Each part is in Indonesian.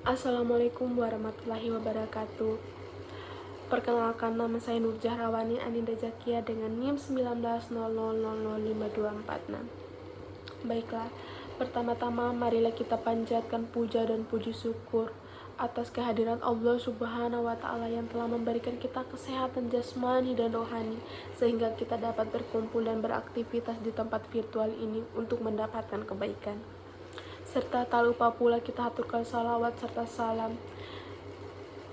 Assalamualaikum warahmatullahi wabarakatuh. Perkenalkan, nama saya Nur Jahrawani Aninda Zakia dengan NIM 1900005246. Baiklah, pertama-tama marilah kita panjatkan puja dan puji syukur atas kehadiran Allah Subhanahu wa Ta'ala yang telah memberikan kita kesehatan jasmani dan rohani, sehingga kita dapat berkumpul dan beraktivitas di tempat virtual ini untuk mendapatkan kebaikan. Serta tak lupa pula kita haturkan salawat serta salam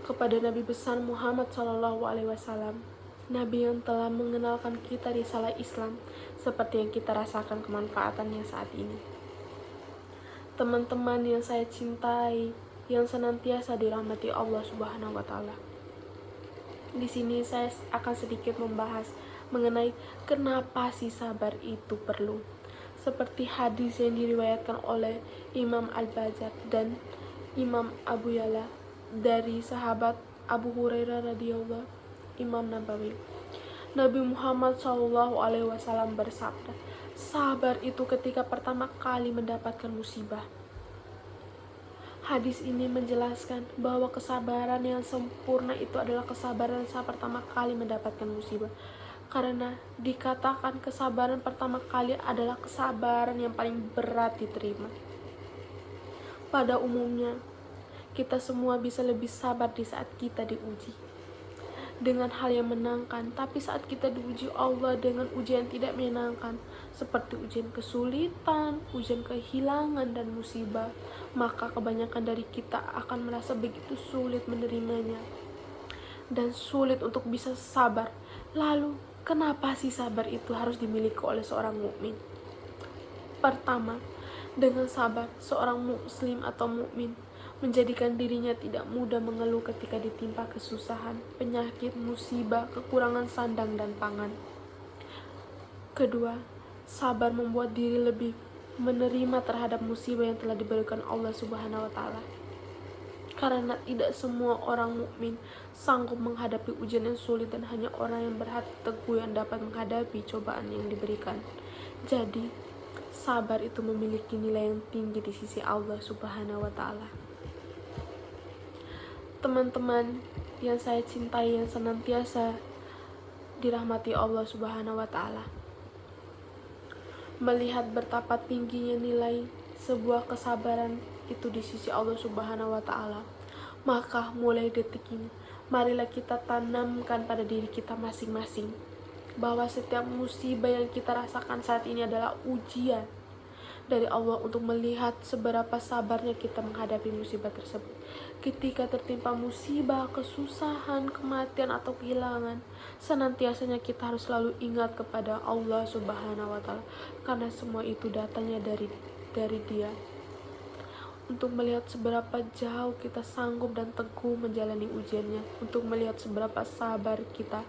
kepada Nabi besar Muhammad SAW, Nabi yang telah mengenalkan kita risalah Islam seperti yang kita rasakan kemanfaatannya saat ini. Teman-teman yang saya cintai, yang senantiasa dirahmati Allah Subhanahu wa Ta'ala. Di sini saya akan sedikit membahas mengenai kenapa sih sabar itu perlu. Seperti hadis yang diriwayatkan oleh Imam Al-Bazzar dan Imam Abu Ya'la dari sahabat Abu Hurairah radhiyallahu Imam Nabawi. Nabi Muhammad SAW bersabda, sabar itu ketika pertama kali mendapatkan musibah. Hadis ini menjelaskan bahwa kesabaran yang sempurna itu adalah kesabaran saat pertama kali mendapatkan musibah. Karena dikatakan kesabaran pertama kali adalah kesabaran yang paling berat diterima. Pada umumnya, kita semua bisa lebih sabar di saat kita diuji dengan hal yang menyenangkan, tapi saat kita diuji Allah dengan ujian tidak menyenangkan, seperti ujian kesulitan, ujian kehilangan dan musibah, maka kebanyakan dari kita akan merasa begitu sulit menerimanya dan sulit untuk bisa sabar. Lalu, kenapa sih sabar itu harus dimiliki oleh seorang mukmin? Pertama, dengan sabar, seorang muslim atau mukmin menjadikan dirinya tidak mudah mengeluh ketika ditimpa kesusahan, penyakit, musibah, kekurangan sandang dan pangan. Kedua, sabar membuat diri lebih menerima terhadap musibah yang telah diberikan Allah Subhanahu wa Ta'ala. Karena tidak semua orang mukmin sanggup menghadapi ujian yang sulit, dan hanya orang yang berhati teguh yang dapat menghadapi cobaan yang diberikan. Jadi, sabar itu memiliki nilai yang tinggi di sisi Allah Subhanahu wa Ta'ala. Teman-teman yang saya cintai, yang senantiasa dirahmati Allah Subhanahu wa Ta'ala, melihat betapa tingginya nilai sebuah kesabaran itu di sisi Allah Subhanahu wa Ta'ala, maka mulai detik ini marilah kita tanamkan pada diri kita masing-masing bahwa setiap musibah yang kita rasakan saat ini adalah ujian dari Allah untuk melihat seberapa sabarnya kita menghadapi musibah tersebut. Ketika tertimpa musibah, kesusahan, kematian atau kehilangan, senantiasanya kita harus selalu ingat kepada Allah Subhanahu wa Ta'ala, karena semua itu datangnya dari Dia. Untuk melihat seberapa jauh kita sanggup dan teguh menjalani ujiannya, untuk melihat seberapa sabar kita.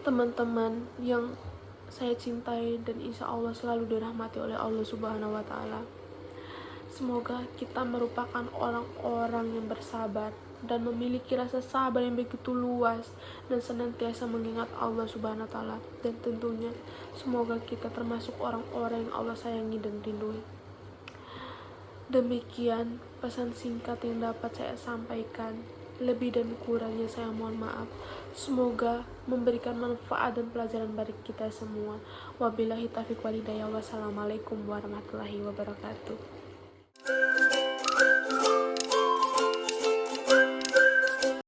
Teman-teman yang saya cintai dan insya Allah selalu dirahmati oleh Allah Subhanahu wa Ta'ala, semoga kita merupakan orang-orang yang bersabar dan memiliki rasa sabar yang begitu luas, dan senantiasa mengingat Allah Subhanahu wa Ta'ala, dan tentunya semoga kita termasuk orang-orang yang Allah sayangi dan rindui. Demikian pesan singkat yang dapat saya sampaikan. Lebih dan kurangnya saya mohon maaf. Semoga memberikan manfaat dan pelajaran bagi kita semua. Wabillahi taufiq wal hidayah. Wassalamualaikum warahmatullahi wabarakatuh.